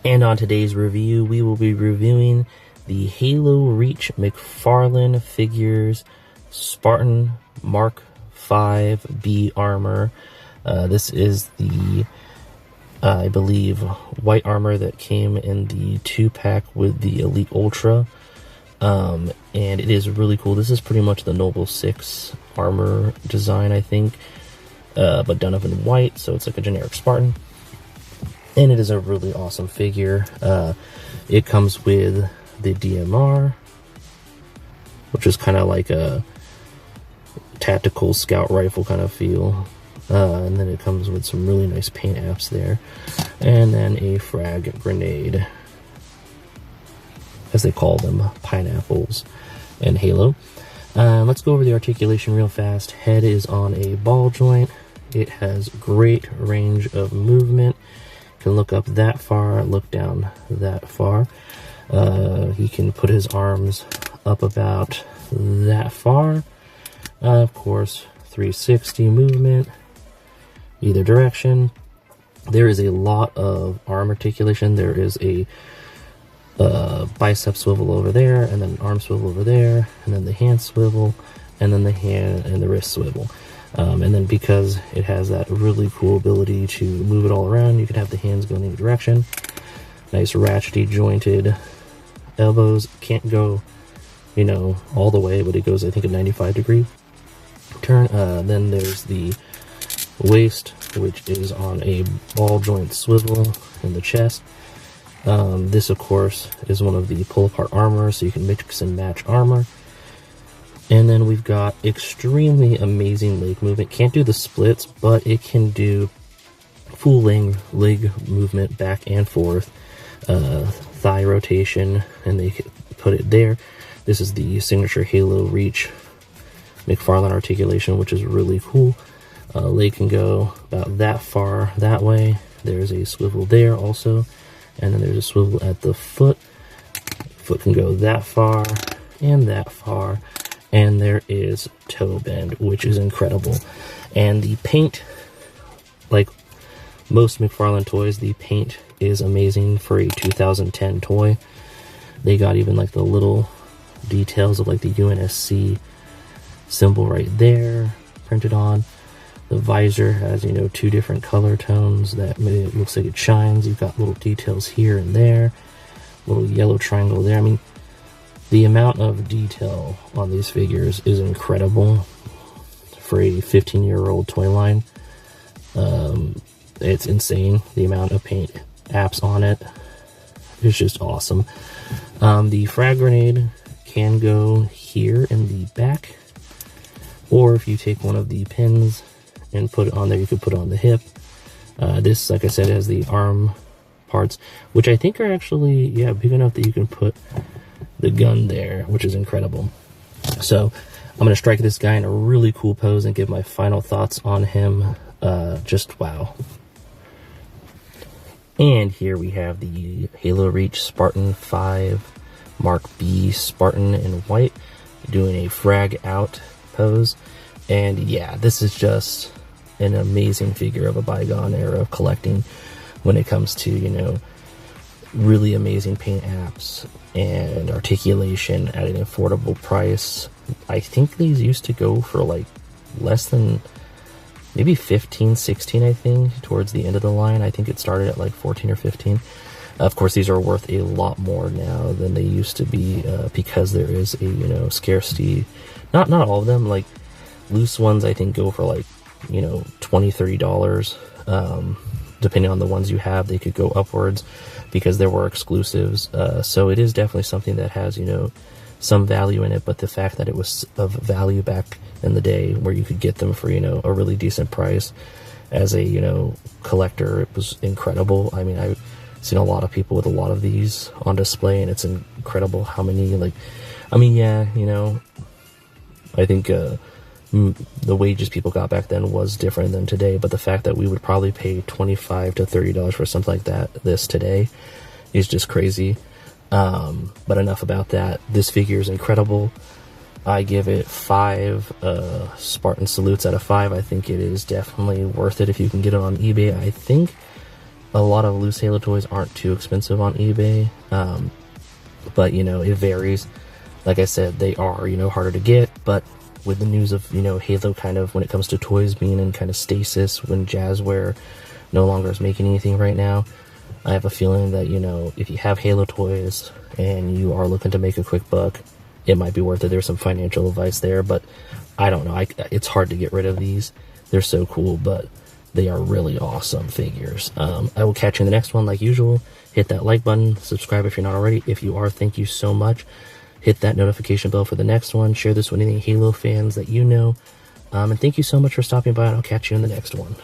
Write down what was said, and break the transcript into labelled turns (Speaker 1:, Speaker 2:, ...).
Speaker 1: And on today's review, we will be reviewing the Halo Reach McFarlane Figures Spartan Mark V B armor. This is the, I believe, white armor that came in the 2-pack with the Elite Ultra. And it is really cool. This is pretty much the Noble 6 armor design, I think, but done up in white, so it's like a generic Spartan. And it is a really awesome figure. It comes with the DMR, which is kind of like a tactical scout rifle kind of feel. And then it comes with some really nice paint apps there. And then a frag grenade, as they call them, pineapples and Halo. Let's go over the articulation real fast. Head is on a ball joint. It has great range of movement. Can look up that far, look down that far. He can put his arms up about that far. Of course, 360 movement, either direction. There is a lot of arm articulation. There is a bicep swivel over there, and then arm swivel over there, and then the hand swivel, and then the hand and the wrist swivel. And then because it has that really cool ability to move it all around, you can have the hands go in any direction. Nice ratchety jointed elbows. Can't go, you know, all the way, but it goes, I think, a 95-degree turn. Then there's the waist, which is on a ball joint swivel in the chest. This, of course, is one of the pull-apart armor, so you can mix and match armor. And then we've got extremely amazing leg movement. Can't do the splits, but it can do full leg movement back and forth, thigh rotation, and they put it there. This is the signature Halo Reach McFarlane articulation, which is really cool. Leg can go about that far that way. There's a swivel there also, and then there's a swivel at the foot. Foot can go that far and that far. And there is toe bend, which is incredible. And the paint, like most McFarlane toys, the paint is amazing for a 2010 toy. They got even like the little details of like the UNSC symbol right there printed on. The visor has, you know, 2 different color tones that it looks like it shines. You've got little details here and there, little yellow triangle there. I mean, the amount of detail on these figures is incredible for a 15-year-old toy line. It's insane. The amount of paint apps on it is just awesome. The frag grenade can go here in the back, or if you take one of the pins and put it on there, you could put it on the hip. This, like I said, has the arm parts, which I think are actually, yeah, big enough that you can put the gun there, which is incredible. So I'm going to strike this guy in a really cool pose and give my final thoughts on him. Just wow. And here we have the Halo Reach Spartan 5 Mark B Spartan in white, doing a frag out pose. And yeah, this is just an amazing figure of a bygone era of collecting when it comes to, you know, really amazing paint apps and articulation at an affordable price. I think these used to go for like less than maybe 15, 16, I think, towards the end of the line. I think it started at like 14 or 15. Of course, these are worth a lot more now than they used to be, because there is a, you know, scarcity. Not all of them, like loose ones I think go for like, you know, $20, $30. Depending on the ones you have, they could go upwards because there were exclusives. So it is definitely something that has, you know, some value in it, but the fact that it was of value back in the day where you could get them for, you know, a really decent price as a, you know, collector, it was incredible. I mean, I've seen a lot of people with a lot of these on display, and it's incredible how many, like, I mean, yeah, you know, I think the wages people got back then was different than today, but the fact that we would probably pay $25 to $30 for something like this today is just crazy. But enough about that. This figure is incredible. I give it 5 Spartan salutes out of 5. I think it is definitely worth it if you can get it on eBay. I think a lot of loose Halo toys aren't too expensive on eBay, but you know, it varies. Like I said, they are, you know, harder to get, but with the news of, you know, Halo kind of, when it comes to toys being in kind of stasis, when Jazzware no longer is making anything right now, I have a feeling that, you know, if you have Halo toys and you are looking to make a quick buck, it might be worth it. There's some financial advice there, but I don't know. It's hard to get rid of these. They're so cool, but they are really awesome figures. I will catch you in the next one like usual. Hit that like button, subscribe if you're not already. If you are, thank you so much. Hit that notification bell for the next one. Share this with any Halo fans that you know. And thank you so much for stopping by, and I'll catch you in the next one.